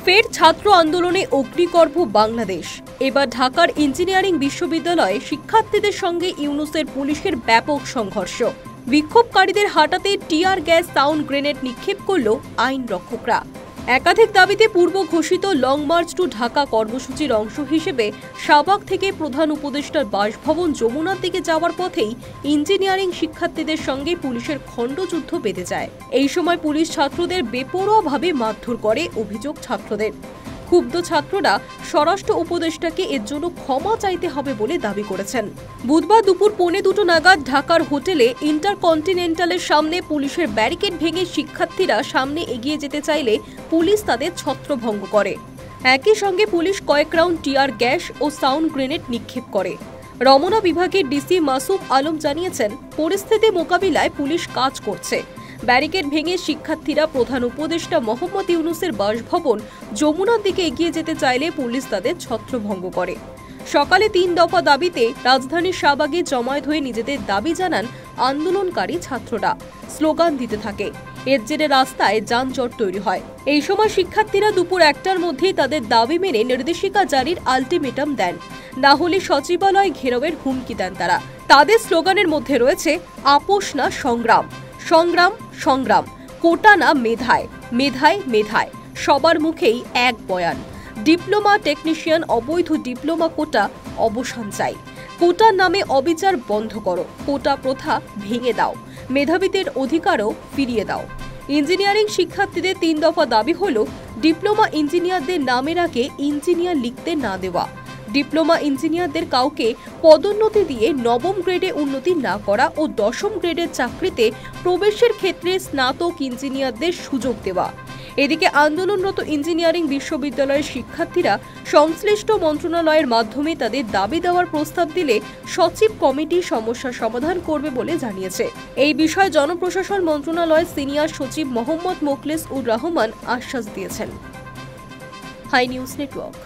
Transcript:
ফের ছাত্র আন্দোলনে অগ্নিগর্ভ বাংলাদেশ। এবার ঢাকার ইঞ্জিনিয়ারিং বিশ্ববিদ্যালয়ে শিক্ষার্থীদের সঙ্গে ইউনূসের পুলিশের ব্যাপক সংঘর্ষ। বিক্ষোভকারীদের হাঁটাতে টিয়ার গ্যাস, সাউন্ড গ্রেনেড নিক্ষেপ করল আইন রক্ষকরা। একাধিক দাবিতে পূর্ব ঘোষিত লং মার্চ টু ঢাকা কর্মসূচির অংশ হিসেবে শাহবাগ থেকে প্রধান উপদেষ্টার বাসভবন যমুনার দিকে যাওয়ার পথেই ইঞ্জিনিয়ারিং শিক্ষার্থীদের সঙ্গে পুলিশের খণ্ডযুদ্ধ বেঁধে যায়। এই সময় পুলিশ ছাত্রদের বেপরোয়াভাবে মারধর করে অভিযোগ ছাত্রদের। ক্ষুব্ধ ছাত্ররা স্বরাষ্ট্র উপদেষ্টাকে এর জন্য ক্ষমা চাইতে হবে বলে দাবি করেছেন। বুধবার দুপুর 1:45 নাগাদ ঢাকার হোটেলে ইন্টারকন্টিনেন্টালের সামনে পুলিশের ব্যারিকেড ভেঙে শিক্ষার্থীরা সামনে এগিয়ে যেতে চাইলে পুলিশ তাদের ছত্রভঙ্গ করে। একই সঙ্গে পুলিশ কয়েক রাউন্ড টিয়ার গ্যাস ও সাউন্ড গ্রেনেড নিক্ষেপ করে। রমনা বিভাগের ডিসি মাসুম আলম জানিয়েছেন, পরিস্থিতি মোকাবিলায় পুলিশ কাজ করছে। ব্যারিকেড ভেঙে শিক্ষার্থীরা প্রধান উপদেষ্টা মোহাম্মদ ইউনূসের বাসভবন যমুনার দিকে এগিয়ে যেতে চাইলে পুলিশ তাদের ছত্রভঙ্গ করে। সকালে 3 দফা দাবিতে রাজধানীর শাহবাগে জমায়েত হয়ে নিজেদের দাবি জানান আন্দোলনকারী ছাত্ররা। স্লোগান দিতে থাকে। এর জেরে রাস্তায় যানজট তৈরি হয়। এই সময় শিক্ষার্থীরা দুপুর 1টার মধ্যেই তাদের দাবি মেনে নির্দেশিকা জারির আলটিমেটাম দেন, না হলে সচিবালয় ঘেরাওয়ের হুমকি দেন তারা। তাদের স্লোগানের মধ্যে রয়েছে আপোষ না সংগ্রাম, সংগ্রাম সংগ্রাম, কোটা না মেধায়, মেধায় মেধায়, সবার মুখেই এক বয়ান। ডিপ্লোমা টেকনিশিয়ান অবৈধ ডিপ্লোমা কোটা অবসান চাই। কোটার নামে অবিচার বন্ধ করো, কোটা প্রথা ভেঙে দাও, মেধাবীদের অধিকারও ফিরিয়ে দাও। ইঞ্জিনিয়ারিং শিক্ষার্থীদের 3 দফা দাবি হল, ডিপ্লোমা ইঞ্জিনিয়ারদের নামের আগে ইঞ্জিনিয়ার লিখতে না দেওয়া, ডিপ্লোমা ইঞ্জিনিয়ারদের কাউকে পদোন্নতি দিয়ে 9ম গ্রেডে উন্নতি না করা ও 10ম গ্রেডের চাকরিতে প্রবেশের ক্ষেত্রে স্নাতক ইঞ্জিনিয়ারদের সুযোগ দেওয়া। এদিকে আন্দোলনরত ইঞ্জিনিয়ারিং বিশ্ববিদ্যালয়ের শিক্ষার্থীরা সংশ্লিষ্ট মন্ত্রণালয়ের মাধ্যমে তাদের দাবি দেওয়ার প্রস্তাব দিলে সচিব কমিটি সমস্যার সমাধান করবে বলে জানিয়েছে। এই বিষয়ে জনপ্রশাসন মন্ত্রণালয়ের সিনিয়র সচিব মোহাম্মদ মোখলেস উর রহমান আশ্বাস দিয়েছেন। High news network.